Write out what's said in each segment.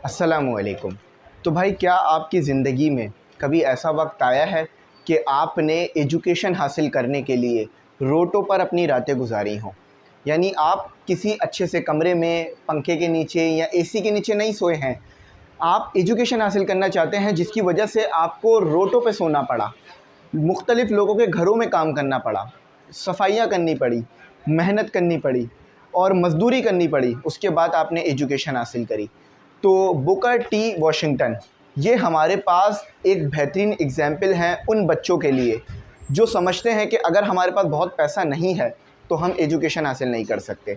अस्सलामुअलैकुम। तो भाई, क्या आपकी ज़िंदगी में कभी ऐसा वक्त आया है कि आपने एजुकेशन हासिल करने के लिए रोटों पर अपनी रातें गुजारी हों? यानी आप किसी अच्छे से कमरे में पंखे के नीचे या एसी के नीचे नहीं सोए हैं। आप एजुकेशन हासिल करना चाहते हैं जिसकी वजह से आपको रोटों पे सोना पड़ा, मुख्तलिफ़ लोगों के घरों में काम करना पड़ा, सफाइयाँ करनी पड़ी, मेहनत करनी पड़ी और मज़दूरी करनी पड़ी, उसके बाद आपने एजुकेशन हासिल करी। तो बुकर टी वॉशिंगटन, ये हमारे पास एक बेहतरीन एग्ज़ाम्पल हैं उन बच्चों के लिए जो समझते हैं कि अगर हमारे पास बहुत पैसा नहीं है तो हम एजुकेशन हासिल नहीं कर सकते।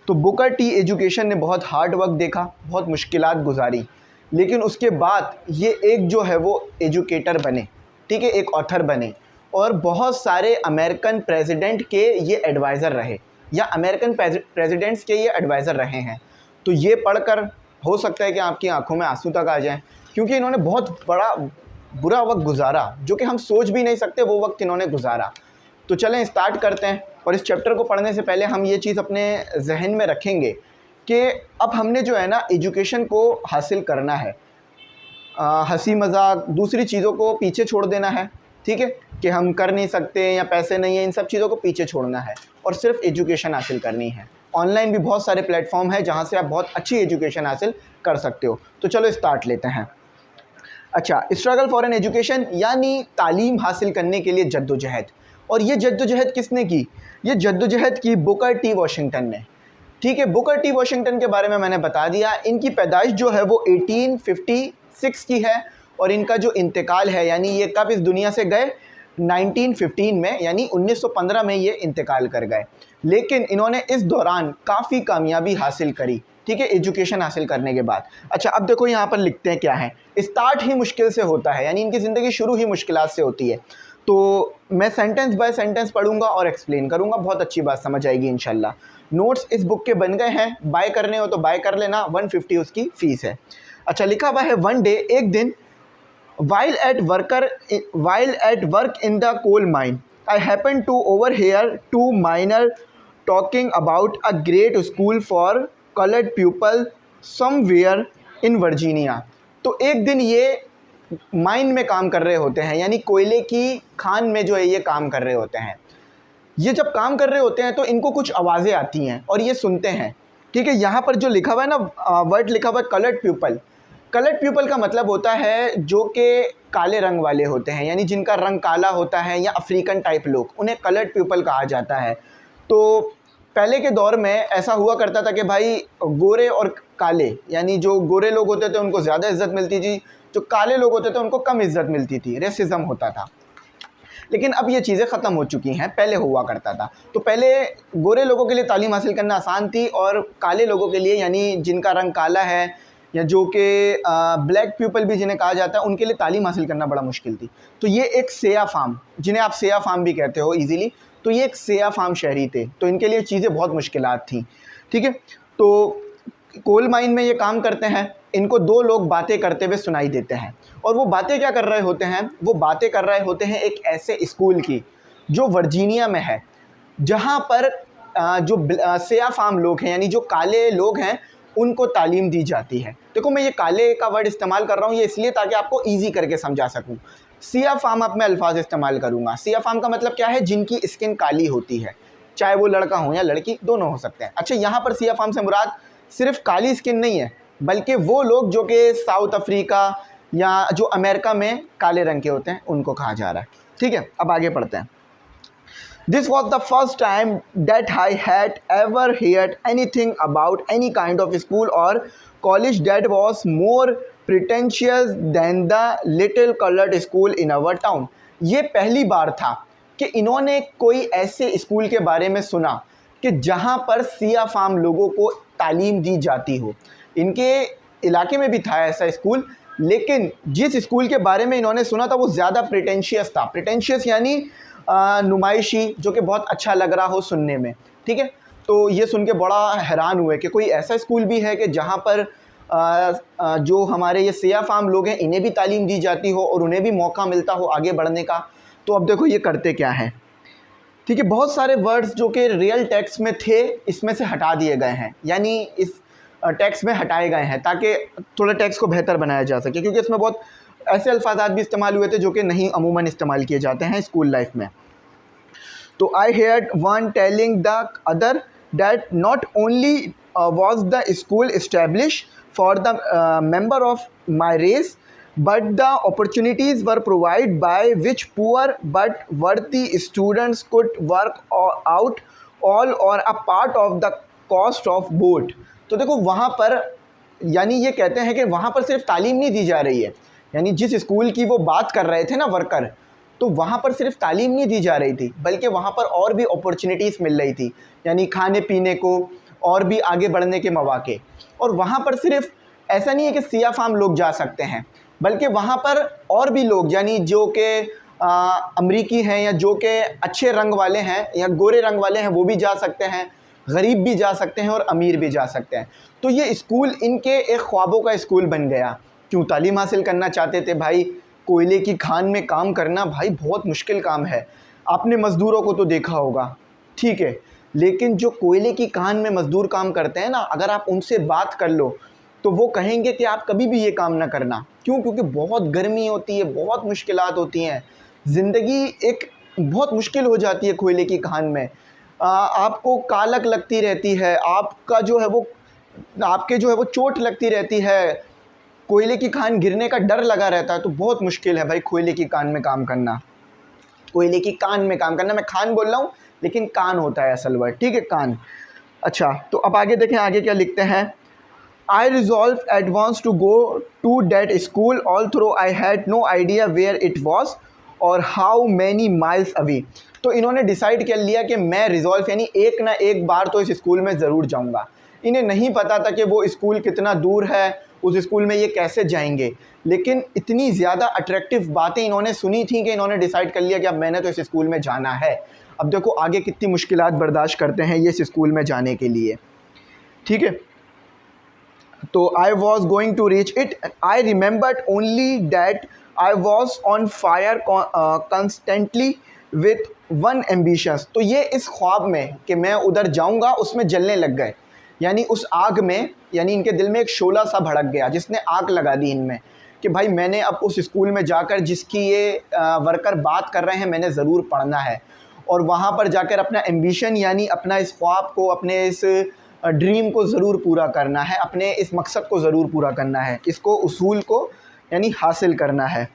तो बुकर टी एजुकेशन ने बहुत हार्ड वर्क देखा, बहुत मुश्किलात गुजारी, लेकिन उसके बाद ये एक जो है वो एजुकेटर बने, ठीक है, एक ऑथर बने और बहुत सारे अमेरिकन प्रेसिडेंट के ये एडवाइज़र रहे या अमेरिकन प्रेसिडेंट्स के ये एडवाइज़र रहे हैं। तो ये पढ़कर हो सकता है कि आपकी आंखों में आंसू तक आ जाएं, क्योंकि इन्होंने बहुत बड़ा बुरा वक्त गुजारा जो कि हम सोच भी नहीं सकते वो वक्त इन्होंने गुजारा। तो चलें स्टार्ट करते हैं। और इस चैप्टर को पढ़ने से पहले हम ये चीज़ अपने जहन में रखेंगे कि अब हमने जो है ना एजुकेशन को हासिल करना है, हंसी मजाक दूसरी चीज़ों को पीछे छोड़ देना है, ठीक है, कि हम कर नहीं सकते या पैसे नहीं हैं, इन सब चीज़ों को पीछे छोड़ना है और सिर्फ एजुकेशन हासिल करनी है। ऑनलाइन भी बहुत सारे प्लेटफॉर्म हैं जहाँ से आप बहुत अच्छी एजुकेशन हासिल कर सकते हो। तो चलो स्टार्ट लेते हैं। अच्छा, स्ट्रगल फॉर एन एजुकेशन यानी तालीम हासिल करने के लिए जद्दोजहद। और ये जद्दोजहद किसने की? ये जद्दोजहद की बुकर टी वॉशिंगटन ने, ठीक है। बुकर टी वॉशिंगटन के बारे में मैंने बता दिया। इनकी पैदाइश जो है वो 1856 की है और इनका जो इंतकाल है, यानी ये कब इस दुनिया से गए, 1915 में, यानी 1915 में ये इंतकाल कर गए। लेकिन इन्होंने इस दौरान काफ़ी कामयाबी हासिल करी, ठीक है, एजुकेशन हासिल करने के बाद। अच्छा, अब देखो यहाँ पर लिखते हैं क्या है, स्टार्ट ही मुश्किल से होता है, यानी इनकी ज़िंदगी शुरू ही मुश्किलात से होती है। तो मैं सेंटेंस बाय सेंटेंस पढ़ूंगा और एक्सप्लेन करूंगा, बहुत अच्छी बात समझ आएगी इंशाल्लाह। नोट्स इस बुक के बन गए हैं, बाय करने हो तो बाय कर लेना, 150 उसकी फ़ीस है। अच्छा, लिखा हुआ है वन डे, एक दिन, while at work in the coal mine, I happened to overhear two miners talking about a great school for colored people somewhere in Virginia। तो एक दिन ये माइन में काम कर रहे होते हैं, यानी कोयले की खान में जो है ये काम कर रहे होते हैं। ये जब काम कर रहे होते हैं तो इनको कुछ आवाज़ें आती हैं और ये सुनते हैं, ठीक है। यहाँ पर जो लिखा हुआ है ना, वर्ड लिखा हुआ है कलर्ड पीपल। कलर्ड पीपल का मतलब होता है जो कि काले रंग वाले होते हैं, यानी जिनका रंग काला होता है या अफ्रीकन टाइप लोग, उन्हें कलर्ड पीपल कहा जाता है। तो पहले के दौर में ऐसा हुआ करता था कि भाई गोरे और काले, यानी जो गोरे लोग होते थे उनको ज़्यादा इज्जत मिलती थी, जो काले लोग होते थे उनको कम इज्जत मिलती थी, रेसिज्म होता था। लेकिन अब ये चीज़ें ख़त्म हो चुकी हैं, पहले हुआ करता था। तो पहले गोरे लोगों के लिए तालीम हासिल करना आसान थी और काले लोगों के लिए, यानी जिनका रंग काला है या जो कि ब्लैक पीपल भी जिन्हें कहा जाता है, उनके लिए तालीम हासिल करना बड़ा मुश्किल थी। तो ये एक सेया फार्म, जिन्हें आप सेया फार्म भी कहते हो ईज़िली, तो ये एक सेया फार्म शहरी थे, तो इनके लिए चीज़ें बहुत मुश्किलात थी, ठीक है। तो कोल माइन में ये काम करते हैं, इनको दो लोग बातें करते हुए सुनाई देते हैं और वो बातें क्या कर रहे होते हैं, वो बातें कर रहे होते हैं एक ऐसे स्कूल की जो वर्जीनिया में है, जहाँ पर जो सेया फार्म लोग हैं, यानी जो काले लोग हैं, उनको तालीम दी जाती है। देखो, मैं ये काले का वर्ड इस्तेमाल कर रहा हूँ ये इसलिए ताकि आपको ईजी करके समझा सकूँ। सिया फार्म अब मैं अल्फाज इस्तेमाल करूँगा। सिया फार्म का मतलब क्या है, जिनकी स्किन काली होती है, चाहे वो लड़का हो या लड़की, दोनों हो सकते हैं। अच्छा, यहाँ पर सिया फार्म से मुराद सिर्फ काली स्किन नहीं है, बल्कि वो लोग जो कि साउथ अफ्रीका या जो अमेरिका में काले रंग के होते हैं, उनको कहा जा रहा है, ठीक है। अब आगे पढ़ते हैं। This was the first time that I had ever heard anything about any kind of school or college that was more pretentious than the little colored school in our town। ये पहली बार था कि इन्होंने कोई ऐसे स्कूल के बारे में सुना कि जहाँ पर सिया फार्म लोगों को तालीम दी जाती हो। इनके इलाके में भी था ऐसा स्कूल, लेकिन जिस स्कूल के बारे में इन्होंने सुना था वो ज़्यादा प्रिटेंशियस था। प्रिटेंशियस यानी नुमाइशी, जो कि बहुत अच्छा लग रहा हो सुनने में, ठीक है। तो ये सुन के बड़ा हैरान हुए कि कोई ऐसा स्कूल भी है कि जहाँ पर जो हमारे ये सिया फार्म लोग हैं इन्हें भी तालीम दी जाती हो और उन्हें भी मौका मिलता हो आगे बढ़ने का। तो अब देखो ये करते क्या हैं, ठीक है। बहुत सारे वर्ड्स जो कि रियल टेक्स्ट में थे इसमें से हटा दिए गए हैं, यानी इस टैक्स में हटाए गए हैं ताकि थोड़ा टैक्स को बेहतर बनाया जा सके, क्योंकि इसमें बहुत ऐसे अल्फाजात भी इस्तेमाल हुए थे जो कि नहीं अमूमन इस्तेमाल किए जाते हैं स्कूल लाइफ में। तो I heard one telling the other that not only was the school established for the member of my race, but the opportunities were provided by which poor but worthy students could work out all or a part of the cost of board। तो देखो वहाँ पर यानी ये कहते हैं कि वहाँ पर सिर्फ तालीम नहीं दी जा रही है, यानी जिस स्कूल की वो बात कर रहे थे ना वर्कर, तो वहाँ पर सिर्फ तालीम नहीं दी जा रही थी बल्कि वहाँ पर और भी अपॉर्चुनिटीज़ मिल रही थी, यानी खाने पीने को और भी आगे बढ़ने के मौके। और वहाँ पर सिर्फ ऐसा नहीं है कि सिया फाम लोग जा सकते हैं, बल्कि वहाँ पर और भी लोग यानी जो कि अमरीकी हैं या जो कि अच्छे रंग वाले हैं या गोरे रंग वाले हैं वो भी जा सकते हैं, गरीब भी जा सकते हैं और अमीर भी जा सकते हैं। तो ये स्कूल इनके एक ख्वाबों का स्कूल बन गया। क्यों? तालीम हासिल करना चाहते थे भाई। कोयले की खान में काम करना भाई बहुत मुश्किल काम है, आपने मज़दूरों को तो देखा होगा, ठीक है, लेकिन जो कोयले की खान में मज़दूर काम करते हैं ना, अगर आप उनसे बात कर लो तो वो कहेंगे कि आप कभी भी ये काम ना करना। क्यों? क्योंकि बहुत गर्मी होती है, बहुत मुश्किलात होती हैं, ज़िंदगी एक बहुत मुश्किल हो जाती है कोयले की खान में। आपको कालक लगती रहती है, आपका जो है वो आपके जो है वो चोट लगती रहती है, कोयले की खान गिरने का डर लगा रहता है। तो बहुत मुश्किल है भाई कोयले की खान में काम करना, कोयले की कान में काम करना। मैं खान बोल रहा हूँ लेकिन कान होता है असल वर्ड, ठीक है, कान। अच्छा, तो अब आगे देखें, आगे क्या लिखते हैं। I resolve at once to go to that school although I had no idea where it was or how many miles away. तो इन्होंने डिसाइड कर लिया कि मैं रिजॉल्व यानी एक ना एक बार तो इस स्कूल में ज़रूर जाऊँगा। इन्हें नहीं पता था कि वो स्कूल कितना दूर है, उस स्कूल में ये कैसे जाएंगे, लेकिन इतनी ज़्यादा अट्रैक्टिव बातें इन्होंने सुनी थी कि इन्होंने डिसाइड कर लिया कि अब मैंने तो इस स्कूल में जाना है। अब देखो आगे कितनी मुश्किलात बर्दाश्त करते हैं ये इस स्कूल में जाने के लिए, ठीक है। तो I was going to reach it, I remembered only that I was on fire constantly with one ambitions. तो ये इस ख्वाब में कि मैं उधर जाऊंगा उसमें जलने लग गए, यानी उस आग में, यानी इनके दिल में एक शोला सा भड़क गया जिसने आग लगा दी इनमें कि भाई मैंने अब उस स्कूल में जाकर जिसकी ये वर्कर बात कर रहे हैं मैंने ज़रूर पढ़ना है, और वहाँ पर जाकर अपना एम्बिशन यानी अपना इस ख्वाब को, अपने इस ड्रीम को ज़रूर पूरा करना है, अपने इस मकसद को ज़रूर पूरा करना है, इसको उसूल को यानी हासिल करना है,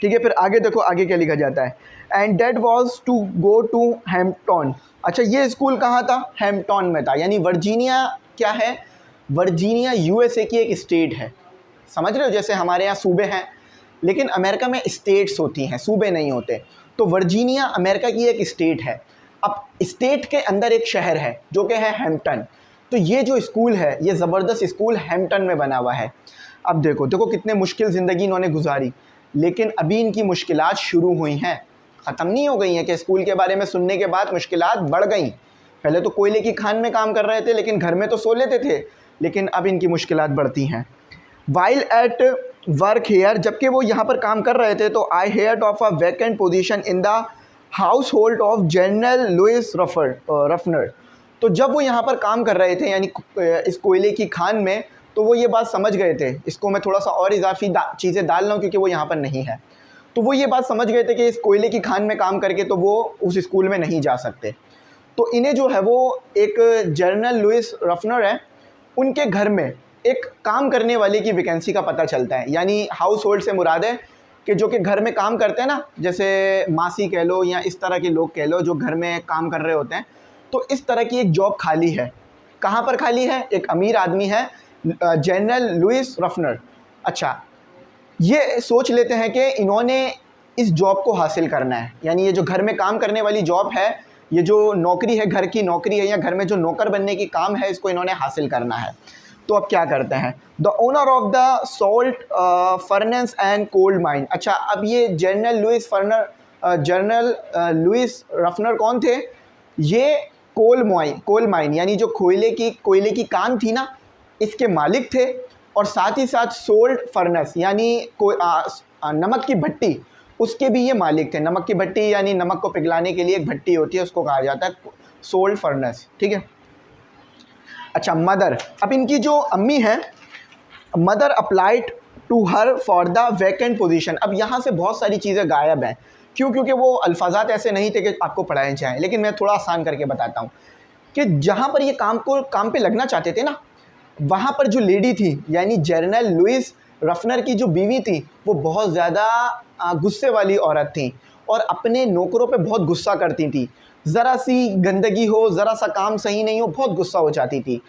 ठीक है। फिर आगे देखो आगे क्या लिखा जाता है। And that was to go to Hampton. अच्छा, ये स्कूल कहाँ था? हैम्पटन में था, यानी वर्जीनिया क्या है? वर्जीनिया यूएसए की एक स्टेट है, समझ रहे हो, जैसे हमारे यहाँ सूबे हैं लेकिन अमेरिका में स्टेट्स होती हैं, सूबे नहीं होते। तो वर्जीनिया अमेरिका की एक स्टेट है। अब स्टेट के अंदर एक शहर है जो कि है हैम्पटन। तो ये जो स्कूल है ये ज़बरदस्त स्कूल हैम्पटन में बना हुआ है। अब देखो देखो कितने मुश्किल ज़िंदगी इन्होंने गुजारी, लेकिन अभी इनकी मुश्किलात शुरू हुई हैं, ख़त्म नहीं हो गई हैं कि स्कूल के बारे में सुनने के बाद मुश्किलात बढ़ गई। पहले तो कोयले की खान में काम कर रहे थे लेकिन घर में तो सो लेते थे, लेकिन अब इनकी मुश्किलात बढ़ती हैं। वाइल एट वर्क हेयर, जबकि वो यहाँ पर काम कर रहे थे, तो I heard of a vacant position in the household of General Lewis Ruffner. तो जब वो यहाँ पर काम कर रहे थे यानी इस कोयले की खान में, तो वो ये बात समझ गए थे, इसको मैं थोड़ा सा और इजाफी चीज़ें डाल रहा हूँ क्योंकि वो यहाँ पर नहीं है। तो वो ये बात समझ गए थे कि इस कोयले की खान में काम करके तो वो उस स्कूल में नहीं जा सकते। तो इन्हें जो है वो एक जनरल लुइस रफनर है, उनके घर में एक काम करने वाले की वैकेंसी का पता चलता है। यानी हाउस होल्ड से मुराद है कि जो कि घर में काम करते हैं ना, जैसे मासी कह लो या इस तरह के लोग कह लो जो घर में काम कर रहे होते हैं, तो इस तरह की एक जॉब खाली है। कहाँ पर खाली है? एक अमीर आदमी है, जनरल लुइस रफनर। अच्छा, ये सोच लेते हैं कि इन्होंने इस जॉब को हासिल करना है, यानी ये जो घर में काम करने वाली जॉब है, ये जो नौकरी है, घर की नौकरी है या घर में जो नौकर बनने की काम है, इसको इन्होंने हासिल करना है। तो अब क्या करते हैं? The owner of the salt furnace and cold mine. अच्छा, अब ये जनरल लुइस रफनर कौन थे? ये कोल माइन यानी जो कोयले की कान थी ना, इसके मालिक थे, और साथ ही साथ सोल्ट फर्नेस यानी नमक की भट्टी, उसके भी ये मालिक थे। नमक की भट्टी यानी नमक को पिघलाने के लिए एक भट्टी होती है, उसको कहा जाता है सोल्ट फर्नेस, ठीक है। अच्छा, मदर, अब इनकी जो अम्मी हैं, mother applied to her for the vacant position. अब यहाँ से बहुत सारी चीज़ें गायब हैं। क्यों? क्योंकि वो अल्फाजात ऐसे नहीं थे कि आपको पढ़ाए जाएँ, लेकिन मैं थोड़ा आसान करके बताता हूँ कि जहाँ पर ये काम पे लगना चाहते थे ना, वहाँ पर जो लेडी थी यानी जनरल लुइस रफनर की जो बीवी थी, वो बहुत ज़्यादा गुस्से वाली औरत थी और अपने नौकरों पे बहुत गुस्सा करती थी। ज़रा सी गंदगी हो, ज़रा सा काम सही नहीं हो, बहुत गुस्सा हो जाती थी।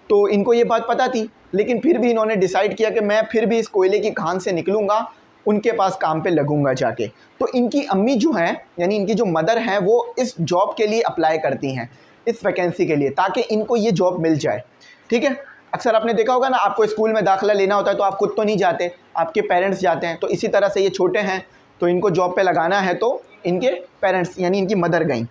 तो इनको ये बात पता थी, लेकिन फिर भी इन्होंने डिसाइड किया कि मैं फिर भी इस कोयले की खान से निकलूँगा, उनके पास काम पे लगूंगा जाके। तो इनकी अम्मी जो हैं यानी इनकी जो मदर हैं, वो इस जॉब के लिए अप्लाई करती हैं, इस वैकेंसी के लिए, ताकि इनको ये जॉब मिल जाए। ठीक है, अक्सर आपने देखा होगा ना, आपको स्कूल में दाखिला लेना होता है तो आप खुद तो नहीं जाते, आपके पेरेंट्स जाते हैं। तो इसी तरह से ये छोटे हैं तो इनको जॉब पे लगाना है, तो इनके पेरेंट्स यानी इनकी मदर गई।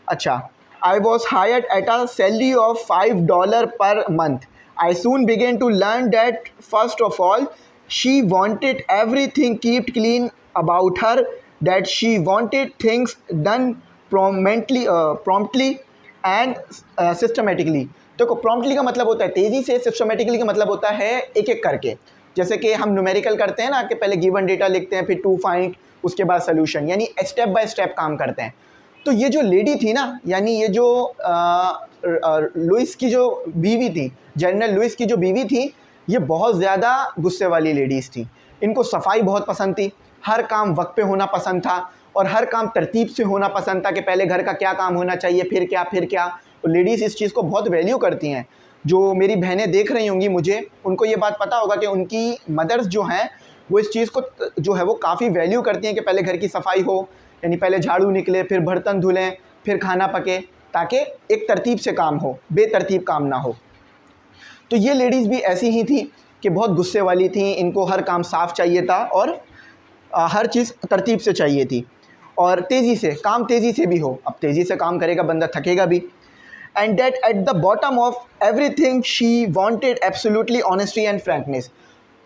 अच्छा, I was hired at a salary of $5 per month. I soon began to learn that first of all she wanted everything kept clean about her, that she wanted things done promptly and systematically। देखो, promptly का मतलब होता है तेज़ी से, systematically का मतलब होता है एक एक करके। जैसे कि हम न्यूमेरिकल करते हैं ना, कि पहले गिवन डेटा लिखते हैं, फिर टू फाइंड, उसके बाद सोल्यूशन, यानी स्टेप बाय स्टेप काम करते हैं। तो ये जो लेडी थी ना, यानी ये जो लुइस की जो बीवी थी, जनरल लुइस की जो बीवी थी, ये बहुत ज़्यादा गुस्से वाली लेडीज़ थी। इनको सफाई बहुत पसंद थी, हर काम वक्त पे होना पसंद था और हर काम तरतीब से होना पसंद था कि पहले घर का क्या काम होना चाहिए, फिर क्या। तो लेडीज़ इस चीज़ को बहुत वैल्यू करती हैं। जो मेरी बहनें देख रही होंगी मुझे, उनको ये बात पता होगा कि उनकी मदर्स जो हैं वो इस चीज़ को जो है वो काफ़ी वैल्यू करती हैं कि पहले घर की सफाई हो, यानी पहले झाड़ू निकले, फिर बर्तन धुलें, फिर खाना पके, ताकि एक तरतीब से काम हो, बेतरतीब काम ना हो। तो ये लेडीज़ भी ऐसी ही थी कि बहुत गुस्से वाली थी, इनको हर काम साफ़ चाहिए था और हर चीज़ तरतीब से चाहिए थी और तेज़ी से काम, तेज़ी से भी हो। अब तेज़ी से काम करेगा बंदा, थकेगा भी। And that at the bottom of everything she wanted absolutely honesty and frankness.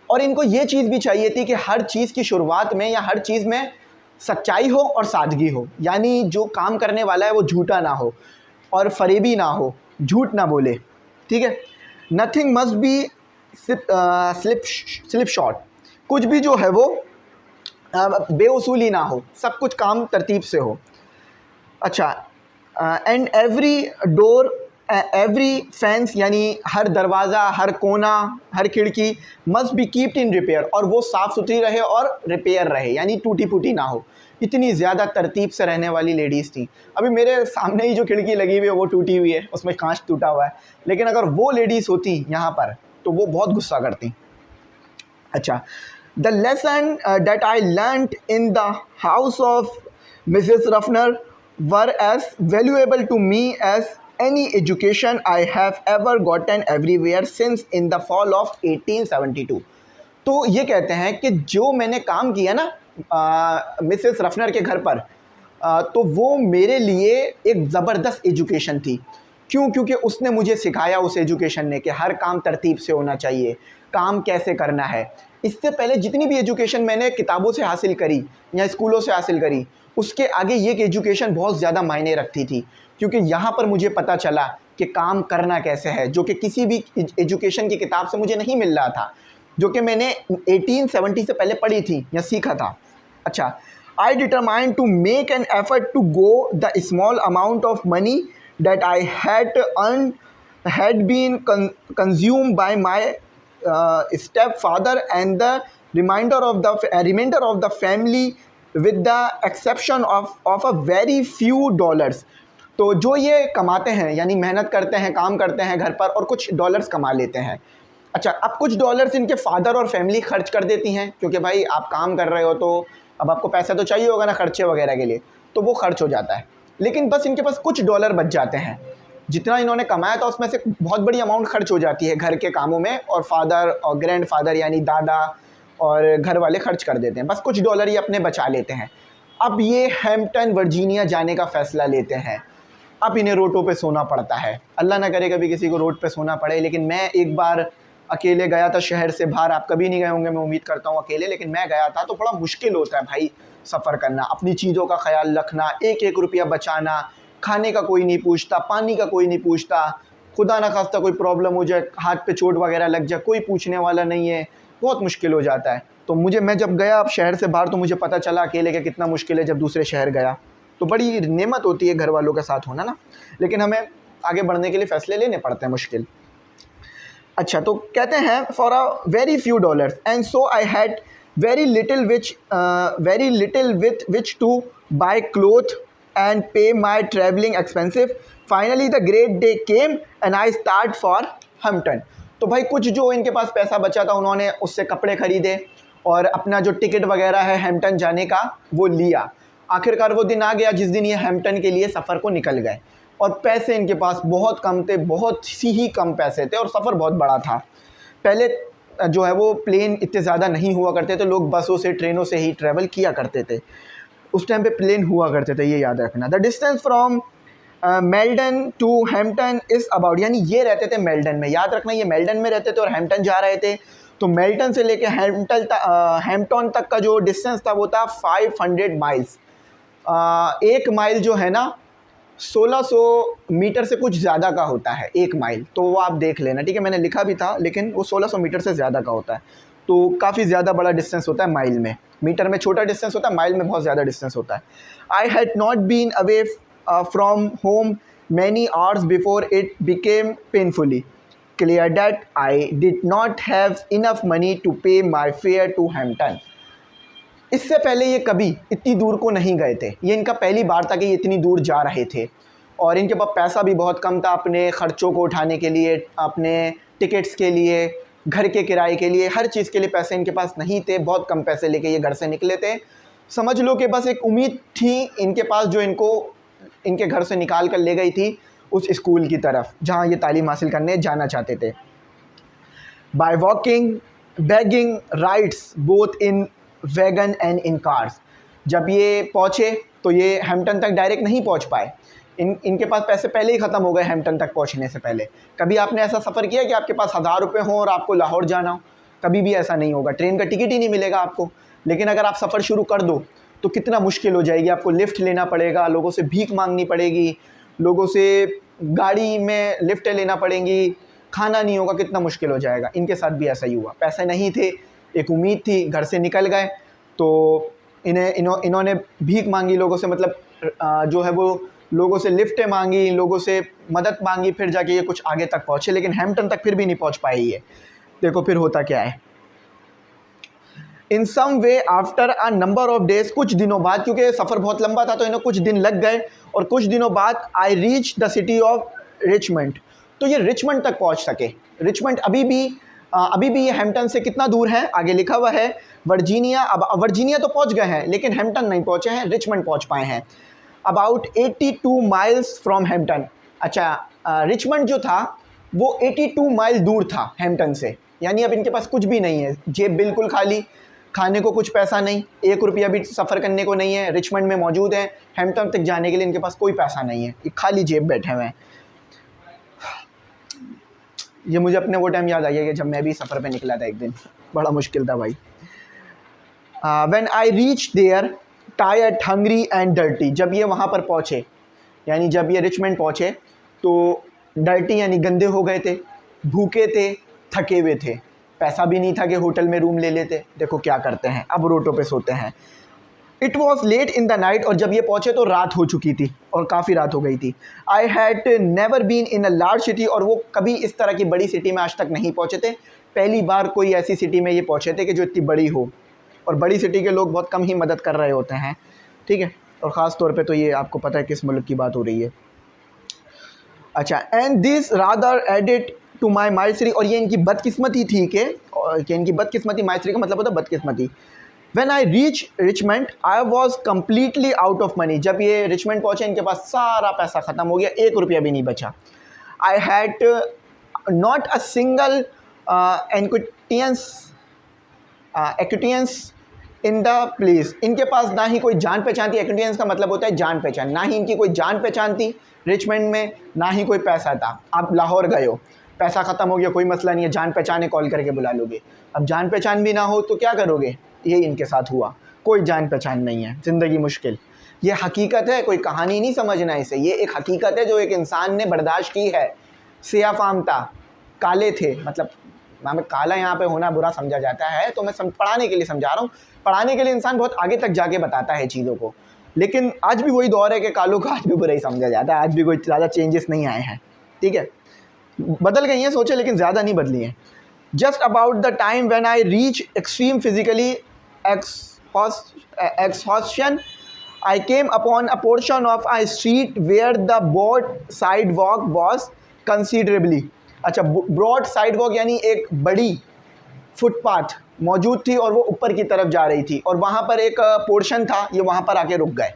और इनको ये चीज़ भी चाहिए थी कि हर चीज़ की शुरुआत में या हर चीज़ में सच्चाई हो और सादगी हो, यानी जो काम करने वाला है वो झूठा ना हो और फरेबी ना हो, झूठ ना बोले। ठीक है, nothing must be slip short, कुछ भी जो है वो बेउसूली ना हो, सब कुछ काम तरतीब से हो। अच्छा, and every door every fence, यानी हर दरवाज़ा, हर कोना, हर खिड़की must be keeped in repair, और वो साफ़ सुथरी रहे और रिपेयर रहे, यानी टूटी फूटी ना हो। इतनी ज़्यादा तरतीब से रहने वाली लेडीज़ थी। अभी मेरे सामने ही जो खिड़की लगी हुई है वो टूटी हुई है, उसमें कांच टूटा हुआ है, लेकिन अगर वो लेडीज़ होती यहाँ पर तो वो बहुत गुस्सा करती। अच्छा, the lesson that I learned in the house of Mrs Ruffner were as valuable to me as any education I have ever gotten everywhere since in the fall of 1872। तो ये कहते हैं कि जो मैंने काम किया ना मिसेस रफनर के घर पर, तो वो मेरे लिए एक ज़बरदस्त एजुकेशन थी। क्यों? क्योंकि उसने मुझे सिखाया, उस एजुकेशन ने, कि हर काम तरतीब से होना चाहिए, काम कैसे करना है। इससे पहले जितनी भी एजुकेशन मैंने किताबों से हासिल करी या स्कूलों से हासिल करी, उसके आगे ये एजुकेशन बहुत ज़्यादा मायने रखती थी, क्योंकि यहाँ पर मुझे पता चला कि काम करना कैसे है, जो कि किसी भी एजुकेशन की किताब से मुझे नहीं मिल रहा था, जो कि मैंने 1870 से पहले पढ़ी थी या सीखा था। अच्छा, I determined to make an effort to go the small amount of money that I had earn had been consumed by my stepfather and the remainder of the family with the exception of a very few dollars। तो जो ये कमाते हैं, यानी मेहनत करते हैं, काम करते हैं घर पर और कुछ डॉलर्स कमा लेते हैं। अच्छा, अब कुछ डॉलर्स इनके फादर और फैमिली खर्च कर देती हैं, क्योंकि भाई आप काम कर रहे हो तो अब आपको पैसा तो चाहिए होगा ना खर्चे वगैरह के लिए, तो वो खर्च हो जाता है। लेकिन बस इनके पास कुछ डॉलर बच जाते हैं, जितना इन्होंने कमाया था उसमें से बहुत बड़ी अमाउंट खर्च हो जाती है घर के कामों में, और फादर और ग्रैंडफादर यानी दादा और घर वाले खर्च कर देते हैं, बस कुछ डॉलर ये अपने बचा लेते हैं। अब ये हैम्पटन वर्जीनिया जाने का फ़ैसला लेते हैं। अब इन्हें रोडों पे सोना पड़ता है, अल्लाह ना करे कभी किसी को रोड पे सोना पड़े, लेकिन मैं एक बार अकेले गया था शहर से बाहर। आप कभी नहीं गए होंगे मैं उम्मीद करता हूँ अकेले, लेकिन मैं गया था। तो बड़ा मुश्किल होता है भाई सफ़र करना, अपनी चीज़ों का ख्याल रखना, एक एक रुपया बचाना, खाने का कोई नहीं पूछता, पानी का कोई नहीं पूछता, खुदा ना खास्ता कोई प्रॉब्लम हो जाए, हाथ पे चोट वगैरह लग जाए, कोई पूछने वाला नहीं है, बहुत मुश्किल हो जाता है। तो मैं जब गया अब शहर से बाहर तो मुझे पता चला अकेले का कितना मुश्किल है। जब दूसरे शहर गया तो बड़ी नेमत होती है घर वालों के साथ होना ना, लेकिन हमें आगे बढ़ने के लिए फ़ैसले लेने पड़ते हैं मुश्किल। अच्छा, तो कहते हैं for a very few dollars and so I had very little with which to buy cloth and pay my travelling expensive. Finally the great day came and I start for Hampton. तो भाई कुछ जो इनके पास पैसा बचा था उन्होंने उससे कपड़े ख़रीदे और अपना जो टिकट वगैरह है हैम्पटन जाने का वो लिया। आखिरकार वो दिन आ गया जिस दिन ये हैम्पटन के लिए सफ़र को निकल गए, और पैसे इनके पास बहुत कम थे, बहुत ही कम पैसे थे, और सफ़र बहुत बड़ा था। पहले जो है वो प्लेन इतने ज़्यादा नहीं हुआ करते थे, लोग बसों से ट्रेनों से ही ट्रैवल किया करते थे। उस टाइम पे प्लेन हुआ करते थे, ये याद रखना। The distance from Meldon to Hampton is about, यानी ये रहते थे मेल्डन में, याद रखना ये मेल्डन में रहते थे और हैम्पटन जा रहे थे। तो मेल्टन से लेके हैम्पटन तक का जो डिस्टेंस था वो था 500 माइल्स। 1 माइल जो है ना 1600 मीटर से कुछ ज़्यादा का होता है 1 माइल, तो वो आप देख लेना, ठीक है। मैंने लिखा भी था लेकिन वो 1600 मीटर से ज़्यादा का होता है, तो काफ़ी ज़्यादा बड़ा डिस्टेंस होता है माइल में। मीटर में छोटा डिस्टेंस होता है, माइल में बहुत ज़्यादा डिस्टेंस होता है। I had not been away from home many hours before it became painfully clear that I did not have enough money to pay my fare to Hampton। इससे पहले ये कभी इतनी दूर को नहीं गए थे, ये इनका पहली बार था कि ये इतनी दूर जा रहे थे, और इनके पास पैसा भी बहुत कम था अपने ख़र्चों को उठाने के लिए, अपने टिकट्स के लिए, घर के किराए के लिए, हर चीज़ के लिए पैसे इनके पास नहीं थे। बहुत कम पैसे लेके ये घर से निकले थे। समझ लो कि बस एक उम्मीद थी इनके पास जो इनको इनके घर से निकाल कर ले गई थी उस स्कूल की तरफ जहाँ ये तालीम हासिल करने जाना चाहते थे। By walking begging rides both in wagon and in cars. जब ये पहुँचे तो ये हैम्पटन तक डायरेक्ट नहीं पहुँच पाए, इनके पास पैसे पहले ही ख़त्म हो गए हैम्पटन तक पहुँचने से पहले। कभी आपने ऐसा सफ़र किया कि आपके पास 1000 रुपये हों और आपको लाहौर जाना हो? कभी भी ऐसा नहीं होगा, ट्रेन का टिकट ही नहीं मिलेगा आपको। लेकिन अगर आप सफ़र शुरू कर दो तो कितना मुश्किल हो जाएगी, आपको लिफ्ट लेना पड़ेगा, लोगों से भीख मांगनी पड़ेगी, लोगों से गाड़ी में लिफ्ट लेना पड़ेंगी, खाना नहीं होगा, कितना मुश्किल हो जाएगा। इनके साथ भी ऐसा ही हुआ, पैसे नहीं थे, एक उम्मीद थी, घर से निकल गए तो इन्होंने भीख मांगी लोगों से, मतलब जो है वो लोगों से लिफ्टें मांगी, लोगों से मदद मांगी, फिर जाके ये कुछ आगे तक पहुँचे। लेकिन हैम्पटन तक फिर भी नहीं पहुँच पाए ये। देखो फिर होता क्या है। In some way after a number of days, कुछ दिनों बाद, क्योंकि सफ़र बहुत लंबा था तो इन्हें कुछ दिन लग गए, और कुछ दिनों बाद I reach the city of Richmond. तो ये रिचमंड तक पहुंच सके। रिचमंड अभी भी ये हैम्पटन से कितना दूर है, आगे लिखा हुआ है वर्जीनिया। अब वर्जीनिया तो पहुंच गए हैं लेकिन हैम्पटन नहीं पहुंचे हैं, रिचमंड पहुंच पाए हैं। About 82 miles from Hampton. अच्छा, रिचमंड जो था वो 82 माइल दूर था हैम्पटन से, यानी अब इनके पास कुछ भी नहीं है, जेब बिल्कुल खाली, खाने को कुछ पैसा नहीं, 1 रुपया भी सफ़र करने को नहीं है। रिचमंड में मौजूद है, हैम्पटन तक जाने के लिए इनके पास कोई पैसा नहीं है, ये खाली जेब बैठे हुए हैं। ये मुझे अपने वो टाइम याद आ गया कि जब मैं भी सफ़र पे निकला था एक दिन, बड़ा मुश्किल था भाई। When I reach there tired hungry and dirty. जब ये वहाँ पर पहुँचे, यानी जब ये रिचमंड पहुँचे तो डर्टी यानी गंदे हो गए थे, भूखे थे, थके हुए थे, पैसा भी नहीं था कि होटल में रूम ले लेते। देखो क्या करते हैं, अब रोटों पे सोते हैं। It was late in the night, और जब ये पहुँचे तो रात हो चुकी थी, और काफ़ी रात हो गई थी। I had never been in a large city, और वो कभी इस तरह की बड़ी सिटी में आज तक नहीं पहुँचे थे। पहली बार कोई ऐसी सिटी में ये पहुँचे थे कि जो इतनी बड़ी हो, और बड़ी सिटी के लोग बहुत कम ही मदद कर रहे होते हैं, ठीक है। और ख़ास तौर पे तो ये आपको पता है किस मुल्क की बात हो रही है। अच्छा, and this rather added to my misery, और ये इनकी बदकिस्मती थी कि इनकी बदकिस्मती, माइसरी का मतलब होता है बदकिस्मती। When I reach Richmond, I was completely out of money। जब ये रिचमंड पहुँचे इनके पास सारा पैसा ख़त्म हो गया, 1 रुपया भी नहीं बचा। I had not a single acquaintance in the place। इनके पास ना ही कोई जान पहचान थी, एक्विटेंस का मतलब होता है जान पहचान, ना ही इनकी कोई जान पहचान थी रिचमंड में, ना ही कोई पैसा था। आप लाहौर गए हो, पैसा ख़त्म हो गया, कोई मसला नहीं है, जान पहचान है, कॉल करके बुला लोगे। अब जान पहचान भी ना हो तो क्या करोगे? ये इनके साथ हुआ, कोई जान पहचान नहीं है, ज़िंदगी मुश्किल। ये हकीकत है, कोई कहानी नहीं समझना इसे, ये एक हकीकत है जो एक इंसान ने बर्दाश्त की है। सेया फार्म था, काले थे, मतलब हमें काला यहाँ पे होना बुरा समझा जाता है, तो मैं पढ़ाने के लिए समझा रहा हूँ। पढ़ाने के लिए इंसान बहुत आगे तक जाके बताता है चीज़ों को, लेकिन आज भी वही दौर है कि कालों को आज भी बुरा ही समझा जाता है, आज भी कोई ज़्यादा चेंजेस नहीं आए हैं, ठीक है। बदल गई हैं सोचें, लेकिन ज़्यादा नहीं बदली हैं। Just about the time when I reach extreme physically exhaustion, I came upon a portion of a street where the broad sidewalk was considerably, अच्छा ब्रॉड साइडवॉक यानी एक बड़ी फुटपाथ मौजूद थी और वो ऊपर की तरफ जा रही थी, और वहाँ पर एक पोर्शन था, ये वहाँ पर आके रुक गए।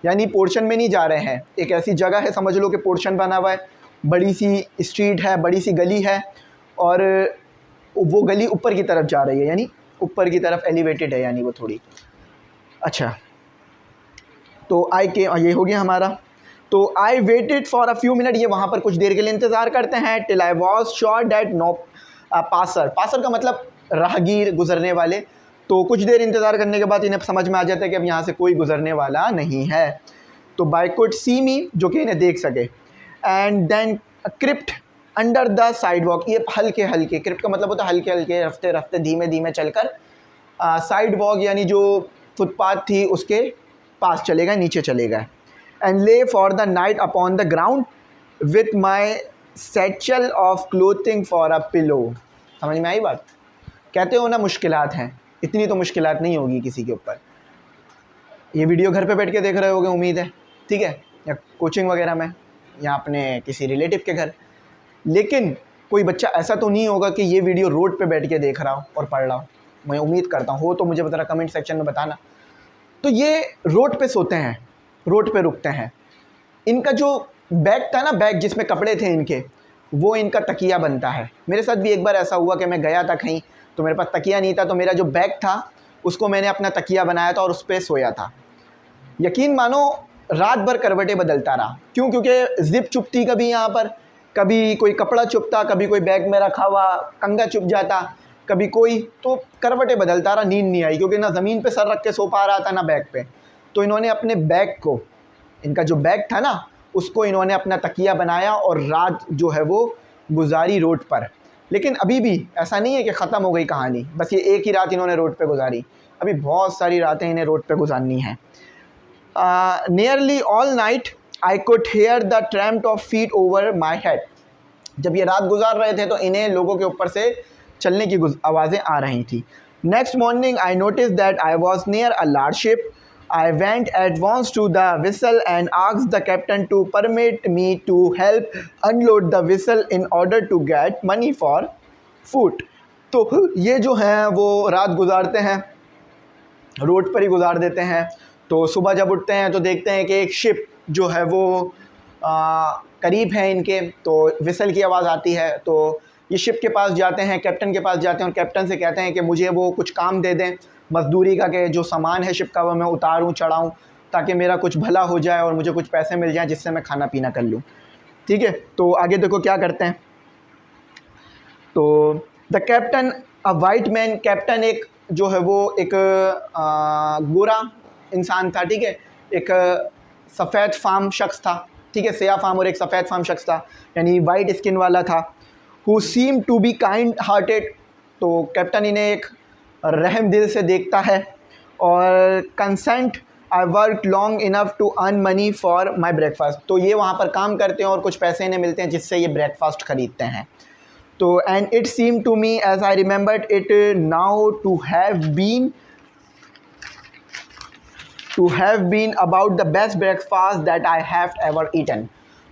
यानी पोर्शन में नहीं जा रहे हैं, एक ऐसी जगह है, समझ लो कि पोर्शन बना हुआ है, बड़ी सी स्ट्रीट है, बड़ी सी गली है, और वो गली ऊपर की तरफ जा रही है, यानी ऊपर की तरफ एलिवेटेड है, यानी वो थोड़ी। अच्छा, तो ये हो गया हमारा। तो I waited for a few minute, ये वहाँ पर कुछ देर के लिए इंतज़ार करते हैं। Till I was sure that no passer, passer का मतलब राहगीर, गुजरने वाले। तो कुछ देर इंतज़ार करने के बाद इन्हें समझ में आ जाता है कि अब यहाँ से कोई गुजरने वाला नहीं है। तो बाय कुड सी मी, जो कि इन्हें देख सके। And then crept under the side walk, ये हल्के हल्के, क्रिप्ट का मतलब होता है हल्के हल्के, रफ्ते रफ्ते, धीमे धीमे चलकर साइड वॉक यानी जो फुटपाथ थी उसके पास चले गए, नीचे चले गए। एंड ले for the night upon the ground with my satchel of clothing for a pillow. समझ में आई बात? कहते हो ना मुश्किलात हैं, इतनी तो मुश्किलात नहीं होगी किसी के ऊपर। ये वीडियो घर पे बैठ के देख रहे होगे उम्मीद है, ठीक है, या कोचिंग वगैरह में, या अपने किसी रिलेटिव के घर। लेकिन कोई बच्चा ऐसा तो नहीं होगा कि ये वीडियो रोड पे बैठ के देख रहा हो और पढ़ रहा हो। मैं उम्मीद करता हूँ, हो तो मुझे ज़रा कमेंट सेक्शन में बताना। तो ये रोड पे सोते हैं, रोड पे रुकते हैं। इनका जो बैग था ना, बैग जिसमें कपड़े थे इनके, वो इनका तकिया बनता है। मेरे साथ भी एक बार ऐसा हुआ कि मैं गया था कहीं, तो मेरे पास तकिया नहीं था, तो मेरा जो बैग था उसको मैंने अपना तकिया बनाया था और उस पर सोया था। यकीन मानो रात भर करवटें बदलता रहा। क्यों? क्योंकि जिप चुपती कभी यहाँ पर, कभी कोई कपड़ा चुपता, कभी कोई बैग में रखा हुआ कंगा चुप जाता, कभी कोई, तो करवटें बदलता रहा। नींद नहीं आई, क्योंकि ना ज़मीन पे सर रख के सो पा रहा था ना बैग पे। तो इन्होंने अपने बैग को, इनका जो बैग था ना, उसको इन्होंने अपना तकिया बनाया और रात जो है वो गुजारी रोड पर। लेकिन अभी भी ऐसा नहीं है कि ख़त्म हो गई कहानी, बस ये एक ही रात इन्होंने रोड पे गुजारी। अभी बहुत सारी रातें इन्हें रोड पे गुजारनी हैं। Nearly all night I could here the tramp of feet over my head. जब ये रात गुजार रहे थे तो इन्हें लोगों के ऊपर से चलने की आवाज़ें आ रही थी। Next morning I notice that I was near a large ship. I went at once to the vessel and asked the captain to permit me to help unload the vessel in order to get money for food. तो ये जो हैं वो रात गुजारते हैं, road पर ही गुजार देते हैं। तो सुबह जब उठते हैं तो देखते हैं कि एक शिप जो है वो करीब है इनके, तो विसल की आवाज़ आती है। तो ये शिप के पास जाते हैं, कैप्टन के पास जाते हैं और कैप्टन से कहते हैं कि मुझे वो कुछ काम दे दें मजदूरी का, कि जो सामान है शिप का वो मैं उतारूँ चढ़ाऊँ, ताकि मेरा कुछ भला हो जाए और मुझे कुछ पैसे मिल जाएं जिससे मैं खाना पीना कर लूँ। ठीक है, तो आगे देखो क्या करते हैं। तो the captain a white man, captain एक जो है वो एक गोरा इंसान था, ठीक है, एक सफ़ेद फार्म शख्स था, ठीक है, सेया फार्म और एक सफ़ेद फार्म शख्स था, यानी वाइट स्किन वाला था। Who seem to be kind hearted, तो कैप्टन इन्हें एक रहम दिल से देखता है। और consent I work long enough to earn money for my breakfast, तो ये वहाँ पर काम करते हैं और कुछ पैसे इन्हें मिलते हैं जिससे ये ब्रेकफास्ट ख़रीदते हैं। तो and it seem to me as I remembered it now to have been about the best breakfast that I have ever eaten.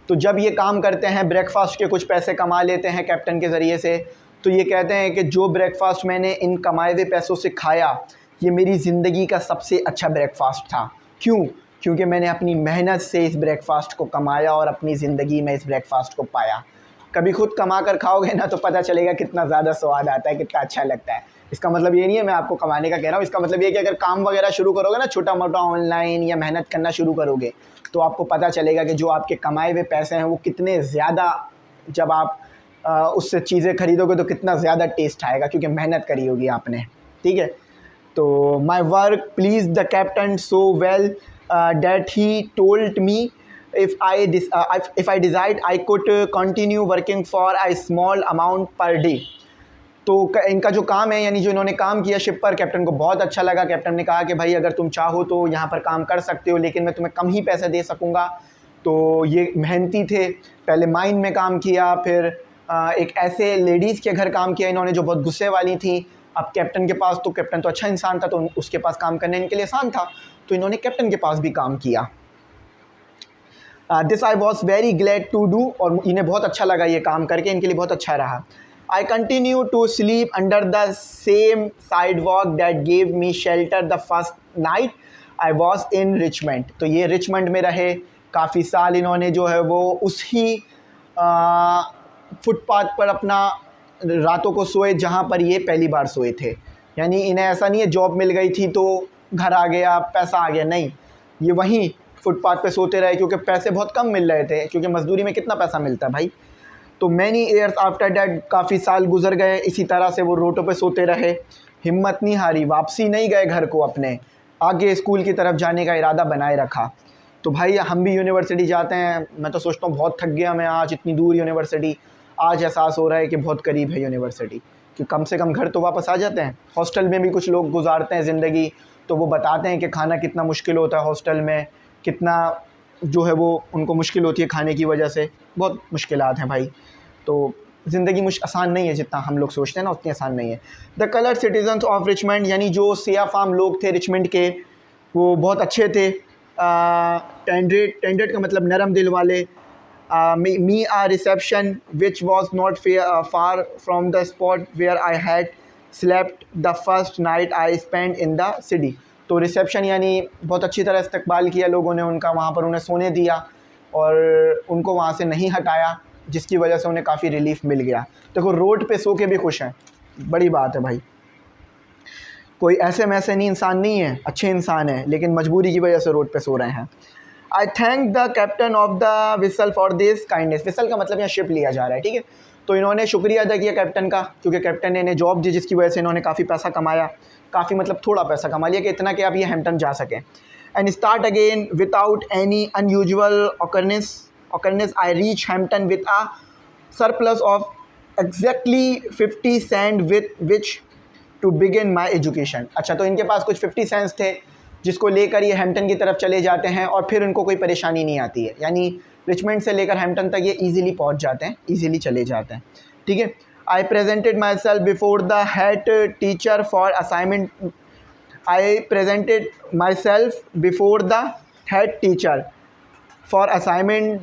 तो जब ये काम करते हैं, ब्रेकफास्ट के कुछ पैसे कमा लेते हैं कैप्टन के ज़रिए से, तो ये कहते हैं कि जो ब्रेकफास्ट मैंने इन कमाए हुए पैसों से खाया, ये मेरी ज़िंदगी का सबसे अच्छा ब्रेकफास्ट था। क्यों? क्योंकि मैंने अपनी मेहनत से इस ब्रेकफास्ट को कमाया और अपनी ज़िंदगी में इस ब्रेकफास्ट को पाया। कभी खुद कमा कर खाओगे ना तो पता चलेगा कितना ज़्यादा स्वाद आता है, कितना अच्छा लगता है। इसका मतलब ये नहीं है मैं आपको कमाने का कह रहा हूँ, इसका मतलब ये है कि अगर काम वगैरह शुरू करोगे ना, छोटा मोटा ऑनलाइन या मेहनत करना शुरू करोगे, तो आपको पता चलेगा कि जो आपके कमाए हुए पैसे हैं वो कितने ज़्यादा, जब आप उससे चीज़ें खरीदोगे तो कितना ज़्यादा टेस्ट आएगा, क्योंकि मेहनत करी होगी आपने। ठीक है, तो my work please the captain so well that he told me if I decide I could continue working for a small amount per day। तो इनका जो काम है, यानी जो इन्होंने काम किया शिप पर, कैप्टन को बहुत अच्छा लगा। कैप्टन ने कहा कि भाई अगर तुम चाहो तो यहाँ पर काम कर सकते हो, लेकिन मैं तुम्हें कम ही पैसे दे सकूँगा। तो ये मेहनती थे, पहले माइन में काम किया, फिर एक ऐसे लेडीज़ के घर काम किया इन्होंने जो बहुत गुस्से वाली थी। अब कैप्टन के पास, तो कैप्टन तो अच्छा इंसान था, तो उसके पास काम करने इनके लिए आसान था, तो इन्होंने कैप्टन के पास भी काम किया। This I was very glad to do, और इन्हें बहुत अच्छा लगा ये काम करके, इनके लिए बहुत अच्छा रहा। I continue to sleep under the same side walk that gave me shelter the first night I was in Richmond. तो ये रिचमंड में रहे काफ़ी साल, इन्होंने जो है वो उसी फुटपाथ पर अपना रातों को सोए जहाँ पर ये पहली बार सोए थे। यानी इन्हें ऐसा नहीं है जॉब मिल गई थी तो घर आ गया, पैसा आ गया, नहीं, ये वहीं फुटपाथ पे सोते रहे, क्योंकि पैसे बहुत कम मिल रहे थे, क्योंकि मजदूरी में कितना पैसा मिलता है भाई। तो मैनी ईयर्स आफ्टर डैट, काफ़ी साल गुजर गए, इसी तरह से वो रोडों पे सोते रहे, हिम्मत नहीं हारी, वापसी नहीं गए घर को, अपने आगे स्कूल की तरफ जाने का इरादा बनाए रखा। तो भाई हम भी यूनिवर्सिटी जाते हैं, मैं तो सोचता हूँ बहुत थक गया मैं आज, इतनी दूर यूनिवर्सिटी। आज एहसास हो रहा है कि बहुत करीब है यूनिवर्सिटी, कि कम से कम घर तो वापस आ जाते हैं। हॉस्टल में भी कुछ लोग गुजारते हैं ज़िंदगी, तो वो बताते हैं कि खाना कितना मुश्किल होता है हॉस्टल में, कितना जो है वो उनको मुश्किल होती है खाने की वजह से, बहुत मुश्किलात हैं भाई। तो ज़िंदगी आसान नहीं है, जितना हम लोग सोचते हैं ना उतनी आसान नहीं है। The colour citizens of Richmond, यानी जो सिया फार्म लोग थे रिचमंड के, वो बहुत अच्छे थे। टेंडेड का मतलब नरम दिल वाले। Me a reception which was not far from the spot where I had slept the first night I spend in the city. तो रिसेप्शन यानी बहुत अच्छी तरह इस्तकबाल किया लोगों ने उनका, वहाँ पर उन्हें सोने दिया और उनको वहाँ से नहीं हटाया, जिसकी वजह से उन्हें काफ़ी रिलीफ मिल गया। देखो रोड पे सो के भी खुश हैं, बड़ी बात है भाई। कोई ऐसे में ऐसे नहीं इंसान नहीं है, अच्छे इंसान हैं, लेकिन मजबूरी की वजह से रोड पे सो रहे हैं। आई thank the captain of the whistle for this kindness. Whistle का मतलब यहाँ शिप लिया जा रहा है, ठीक है। तो इन्होंने शुक्रिया अदा किया कैप्टन का, क्योंकि कैप्टन ने इन्हें जॉब दी, जिसकी वजह से इन्होंने काफ़ी पैसा कमाया, काफ़ी मतलब थोड़ा पैसा कमा लिया कि इतना कि आप ये हैम्पटन जा सकें। And start again without any unusual occurrence I reach Hampton with a surplus of exactly 50 cents with which to begin my education। अच्छा, तो इनके पास कुछ 50 सेंट्स थे जिसको लेकर ये हैम्पटन की तरफ चले जाते हैं, और फिर उनको कोई परेशानी नहीं आती है, यानी रिचमंड से लेकर हैम्पटन तक ये ईज़िली पहुंच जाते हैं, ईज़िली चले जाते हैं, ठीक है। I presented myself before the head teacher for assignment. I presented myself before the head teacher for assignment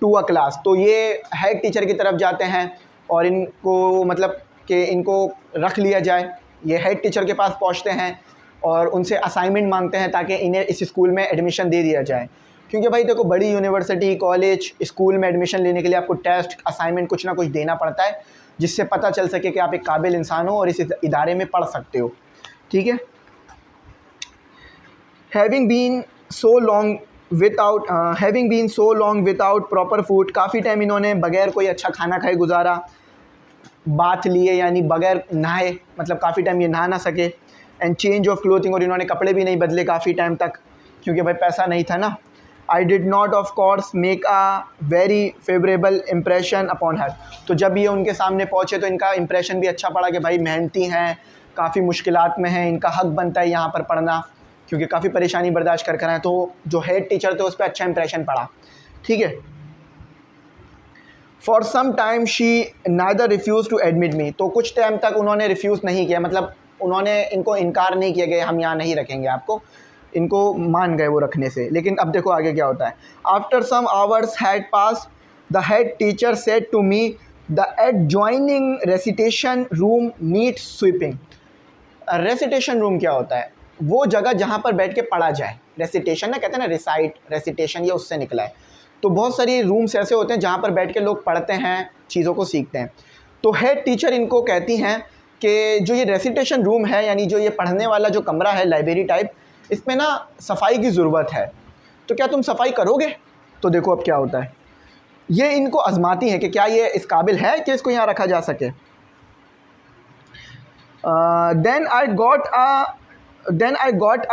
to a class. तो ये हेड टीचर की तरफ जाते हैं और इनको मतलब कि इनको रख लिया जाए, ये हेड टीचर के पास पहुंचते हैं और उनसे असाइनमेंट मांगते हैं ताकि इन्हें इस स्कूल में एडमिशन दे दिया जाए। क्योंकि भाई देखो, बड़ी यूनिवर्सिटी, कॉलेज, स्कूल में एडमिशन लेने के लिए आपको टेस्ट, असाइनमेंट कुछ ना कुछ देना पड़ता है, जिससे पता चल सके कि आप एक काबिल इंसान हो और इस इदारे में पढ़ सकते हो, ठीक है। Having been so long without proper food, काफ़ी टाइम इन्होंने बगैर कोई अच्छा खाना खाए गुजारा, बाथ लिए यानी बगैर नहाए, मतलब काफ़ी टाइम ये नहा ना सके। एंड चेंज ऑफ क्लोथिंग, और इन्होंने कपड़े भी नहीं बदले काफ़ी टाइम तक, क्योंकि भाई पैसा नहीं था ना। I did not of course make a very favourable impression upon her. तो जब ये उनके सामने पहुँचे तो इनका इम्प्रेशन भी अच्छा पड़ा कि भाई मेहनती हैं, काफ़ी मुश्किलात में हैं, इनका हक बनता है यहाँ पर पढ़ना, क्योंकि काफ़ी परेशानी बर्दाश्त कर रहे हैं। तो जो हेड टीचर थे उस पर अच्छा इंप्रेशन पड़ा, ठीक है। For some time she neither refuse to admit me. तो कुछ टाइम तक उन्होंने रिफ्यूज़ नहीं किया, मतलब उन्होंने इनको इनकार नहीं किया कि हम यहाँ नहीं रखेंगे आपको, इनको मान गए वो रखने से। लेकिन अब देखो आगे क्या होता है। After some hours had pass the head teacher said to me the adjoining recitation room need sweeping. Recitation room क्या होता है? वो जगह जहाँ पर बैठ के पढ़ा जाए। रेसिटेशन ना कहते हैं ना, रिसाइट, रेसिटेशन, ये उससे निकला है। तो बहुत सारी रूम्स ऐसे होते हैं जहाँ पर बैठ के लोग पढ़ते हैं, चीज़ों को सीखते हैं। तो हेड टीचर इनको कहती हैं कि जो ये रेसिटेशन रूम है, यानी जो ये पढ़ने वाला जो कमरा है, लाइब्रेरी टाइप, इसमें ना सफाई की ज़रूरत है, तो क्या तुम सफाई करोगे? तो देखो अब क्या होता है, ये इनको आजमाती है कि क्या ये इस काबिल है कि इसको यहाँ रखा जा सके। Then I got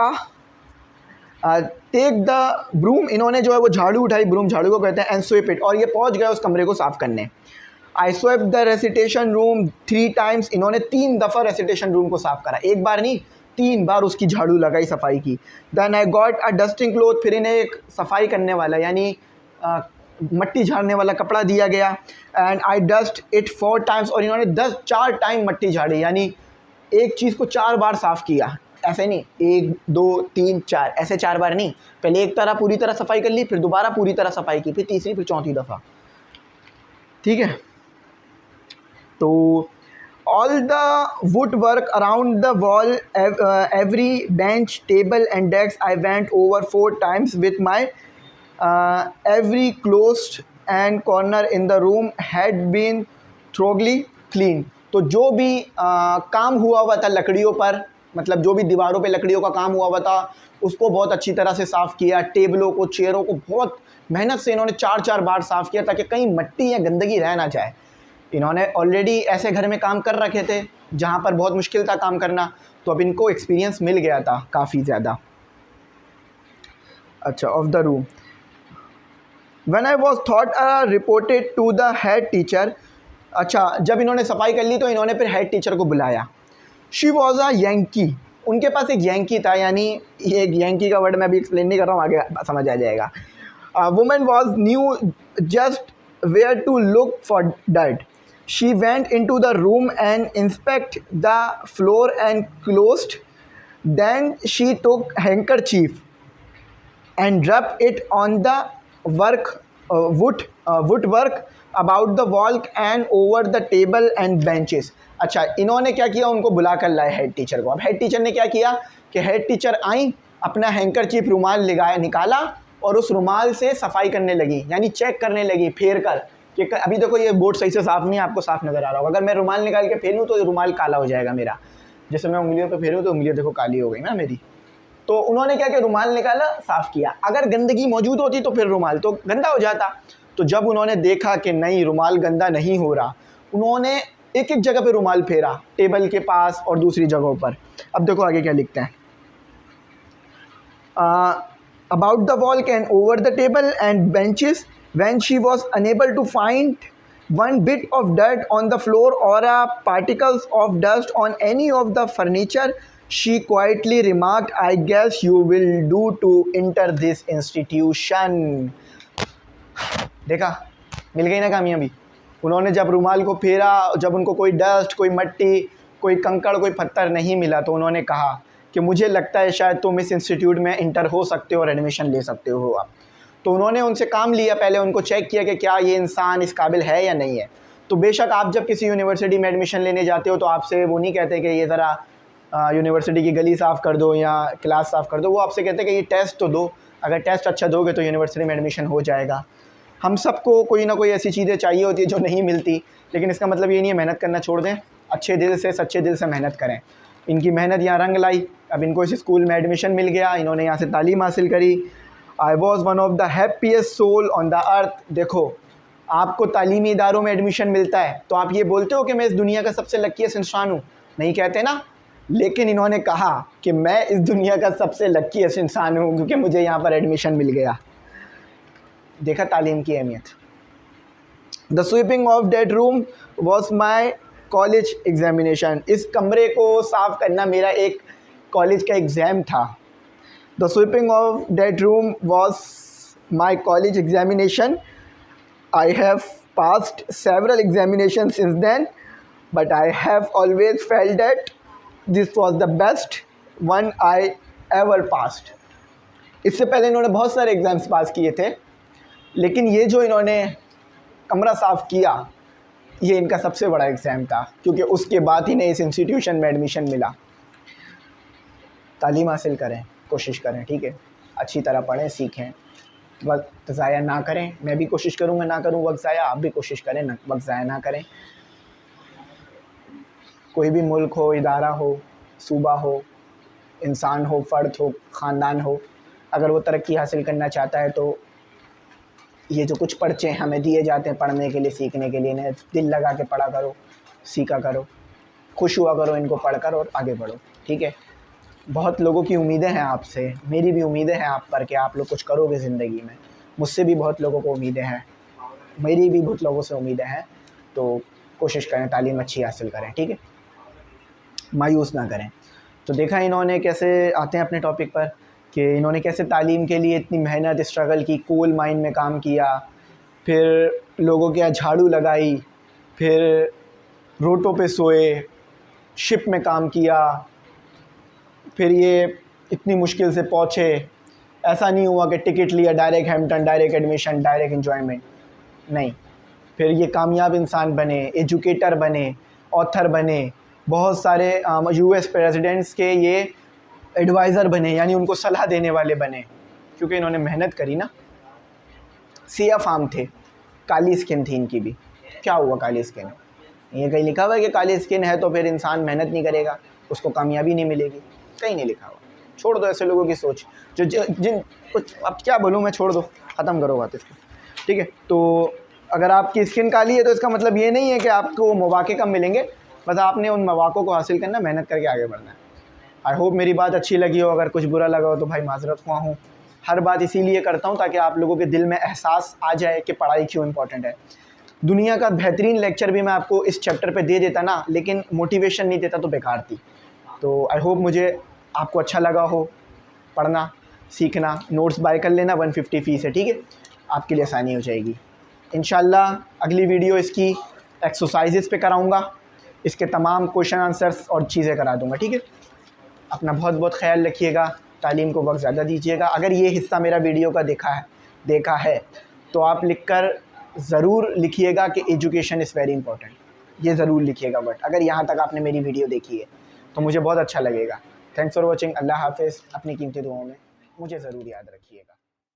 take the broom, इन्होंने जो है वो झाड़ू उठाई, ब्रूम झाड़ू को कहते हैं, एंड स्वीप इट, और ये पहुंच गए उस कमरे को साफ़ करने। I swept the recitation room 3 times, इन्होंने 3 दफ़ा रेसिटेशन रूम को साफ़ करा, एक बार नहीं 3 बार उसकी झाड़ू लगाई, सफाई की। Then I got a dusting cloth, फिर इन्हें एक सफाई करने वाला यानी मट्टी झाड़ने वाला कपड़ा दिया गया। And I dust it 4 times, और इन्होंने 4 टाइम मट्टी झाड़ी, यानी एक चीज़ को 4 बार साफ़ किया, ऐसे नहीं 1 2 3 4, ऐसे 4 बार नहीं, पहले एक तरह पूरी तरह सफाई कर ली, फिर दोबारा पूरी तरह सफाई की, फिर तीसरी, फिर चौथी दफ़ा, ठीक है। तो all the wood work around the wall, every bench table and desk I went over 4 times with my every closed and corner in the room had been thoroughly clean। तो जो भी काम हुआ हुआ था लकड़ियों पर, मतलब जो भी दीवारों पे लकड़ियों का काम हुआ हुआ था उसको बहुत अच्छी तरह से साफ़ किया। टेबलों को, चेयरों को बहुत मेहनत से इन्होंने 4-4 बार साफ़ किया ताकि कहीं मट्टी या गंदगी रह ना जाए। इन्होंने ऑलरेडी ऐसे घर में काम कर रखे थे जहाँ पर बहुत मुश्किल था काम करना, तो अब इनको एक्सपीरियंस मिल गया था काफ़ी ज़्यादा। अच्छा, of the room When I was thought reported to the head teacher। अच्छा, जब इन्होंने सफाई कर ली तो इन्होंने फिर हेड टीचर को बुलाया। She was a Yankee, उनके पास एक यंकी था, यानी ये एक यंकी का वर्ड मैं अभी एक्सप्लेन नहीं कर रहा हूँ, आगे समझ आ जाएगा। Woman was new just where to look for dirt। She went into the room and inspect the floor and closed। Then she took handkerchief and rubbed it on the wood work about the wall and over the table and benches। अच्छा, इन्होंने क्या किया, उनको बुला कर लाए head teacher को। अब हेड टीचर ने क्या किया कि हेड टीचर आई, अपना हैंकरचीफ रुमाल लगाया, निकाला और उस रुमाल से सफाई करने लगी, यानी चेक करने लगी फेर कर कि अभी देखो ये बोर्ड सही से साफ़ नहीं है, आपको साफ़ नज़र आ रहा होगा। अगर मैं रुमाल निकाल के फेरूँ तो रुमाल काला हो जाएगा मेरा, जैसे मैं उंगलियों पे फेरूँ तो उंगलियाँ देखो काली हो गई ना मेरी। तो उन्होंने क्या किया, रुमाल निकाला, साफ़ किया। अगर गंदगी मौजूद होती तो फिर रुमाल तो गंदा हो जाता। तो जब उन्होंने देखा कि नहीं रुमाल गंदा नहीं हो रहा, उन्होंने एक एक जगह पे रुमाल फेरा, टेबल के पास और दूसरी जगहों पर। अब देखो आगे क्या लिखते हैं, about the wall and over the table and benches when she was unable to find one bit of dirt on the floor or a particles of dust on any of the furniture, she quietly remarked, I guess you will do to enter this institution। देखा, मिल गई ना कामयाबी। उन्होंने जब रुमाल को फेरा, जब उनको कोई डस्ट, कोई मट्टी, कोई कंकड़, कोई पत्थर नहीं मिला, तो उन्होंने कहा कि मुझे लगता है शायद तुम इस इंस्टीट्यूट में इंटर हो सकते हो और एडमिशन ले सकते हो आप। तो उन्होंने उनसे काम लिया, पहले उनको चेक किया कि क्या ये इंसान इस काबिल है या नहीं है। तो बेशक आप जब किसी यूनिवर्सिटी में एडमिशन लेने जाते हो तो आपसे वो नहीं कहते कि ये ज़रा यूनिवर्सिटी की गली साफ़ कर दो या क्लास साफ़ कर दो, वो आपसे कहते हैं कि ये टेस्ट तो दो, अगर टेस्ट अच्छा दोगे तो यूनिवर्सिटी में एडमिशन हो जाएगा। हम सबको कोई ना कोई ऐसी चीज़ें चाहिए होती है जो नहीं मिलती, लेकिन इसका मतलब ये नहीं है मेहनत करना छोड़ दें, अच्छे दिल से, सच्चे दिल से मेहनत करें। इनकी मेहनत यहाँ रंग लाई, अब इनको इस स्कूल में एडमिशन मिल गया, इन्होंने यहाँ से तालीम हासिल करी। I was one of the happiest soul on the earth. देखो, आपको तालीमी इदारों में एडमिशन मिलता है तो आप ये बोलते हो कि मैं इस दुनिया का सबसे लकीस्ट इंसान हूँ, नहीं कहते ना। लेकिन इन्होंने कहा कि मैं इस दुनिया का सबसे लकीस्ट इंसान हूँ क्योंकि मुझे यहाँ पर एडमिशन मिल गया। देखा तालीम की अहमियत। The sweeping of that room was my college examination. इस कमरे को साफ़ करना मेरा एक कॉलेज का एग्ज़ाम था। The sweeping of that room was my college examination। I have passed several examinations since then, but I have always felt that this was the best one I ever passed। इससे पहले इन्होंने बहुत सारे exams पास किए थे, लेकिन ये जो इन्होंने कमरा साफ़ किया ये इनका सबसे बड़ा एग्ज़ाम था, क्योंकि उसके बाद ही इन्हें इस इंस्टीट्यूशन में एडमिशन मिला। तालीम हासिल करें, कोशिश करें, ठीक है, अच्छी तरह पढ़ें, सीखें, वक्त ज़ाया ना करें। मैं भी कोशिश करूँगा ना करूँ वक्त ज़ाया, आप भी कोशिश करें ना वक्त ज़ाया ना करें। कोई भी मुल्क हो, इदारा हो, सूबा हो, इंसान हो, फ़र्द हो, ख़ानदान हो, अगर वो तरक्की हासिल करना चाहता है तो ये जो कुछ पर्चे हमें दिए जाते हैं पढ़ने के लिए, सीखने के लिए, इन्हें दिल लगा के पढ़ा करो, सीखा करो, खुश हुआ करो इनको पढ़कर और आगे बढ़ो, ठीक है। बहुत लोगों की उम्मीदें हैं आपसे, मेरी भी उम्मीदें हैं आप पर कि आप लोग कुछ करोगे ज़िंदगी में। मुझसे भी बहुत लोगों को उम्मीदें हैं, मेरी भी बहुत लोगों से उम्मीदें हैं। तो कोशिश करें तालीम अच्छी हासिल करें, ठीक है, मायूस ना करें। तो देखा इन्होंने कैसे, आते हैं अपने टॉपिक पर, कि इन्होंने कैसे तालीम के लिए इतनी मेहनत स्ट्रगल की, कोल माइन में काम किया, फिर लोगों के यहाँ झाड़ू लगाई, फिर रोटों पे सोए, शिप में काम किया, फिर ये इतनी मुश्किल से पहुँचे। ऐसा नहीं हुआ कि टिकट लिया direct Hampton, direct admission, direct enjoyment, नहीं। फिर ये कामयाब इंसान बने, एजुकेटर बने, ऑथर बने, बहुत सारे यूएस प्रेसिडेंट्स के ये एडवाइज़र बने, यानी उनको सलाह देने वाले बने, क्योंकि इन्होंने मेहनत करी ना। सिया फार्म थे, काली स्किन थी इनकी भी। क्या हुआ काली स्किन? ये कहीं लिखा हुआ है कि काली स्किन है तो फिर इंसान मेहनत नहीं करेगा, उसको कामयाबी नहीं मिलेगी? कहीं नहीं लिखा हुआ। छोड़ दो ऐसे लोगों की सोच, जो जिन कुछ, अब क्या बोलूँ मैं, छोड़ दो, ख़त्म करो बात इसको, ठीक है। तो अगर आपकी स्किन काली है तो इसका मतलब ये नहीं है कि आपको मौके कम मिलेंगे, बस आपने उन मौक़ों को हासिल करना, मेहनत करके आगे बढ़ना है। आई होप मेरी बात अच्छी लगी हो, अगर कुछ बुरा लगा हो तो भाई माज़रत ख़्वाह हूँ। हर बात इसीलिए करता हूँ ताकि आप लोगों के दिल में एहसास आ जाए कि पढ़ाई क्यों इम्पॉर्टेंट है। दुनिया का बेहतरीन लेक्चर भी मैं आपको इस चैप्टर पे दे देता ना, लेकिन मोटिवेशन नहीं देता तो बेकार थी। तो आई होप मुझे आपको अच्छा लगा हो। पढ़ना सीखना, नोट्स बाय कर लेना, 150 फ़ीस है, ठीक है, आपके लिए आसानी हो जाएगी। इंशाल्लाह अगली वीडियो इसकी एक्सरसाइजेस पे कराऊंगा, इसके तमाम क्वेश्चन आंसर्स और चीज़ें करा दूंगा, ठीक है। अपना बहुत बहुत ख्याल रखिएगा, तालीम को वक्त ज़्यादा दीजिएगा। अगर ये हिस्सा मेरा वीडियो का देखा है तो आप लिखकर ज़रूर लिखिएगा कि एजुकेशन इज़ वेरी इंपॉर्टेंट, ये ज़रूर लिखिएगा। बट अगर यहाँ तक आपने मेरी वीडियो देखी है तो मुझे बहुत अच्छा लगेगा। Thanks for watching. अल्लाह हाफ़िज़। अपनी कीमती दुआओं में मुझे ज़रूर याद रखिएगा।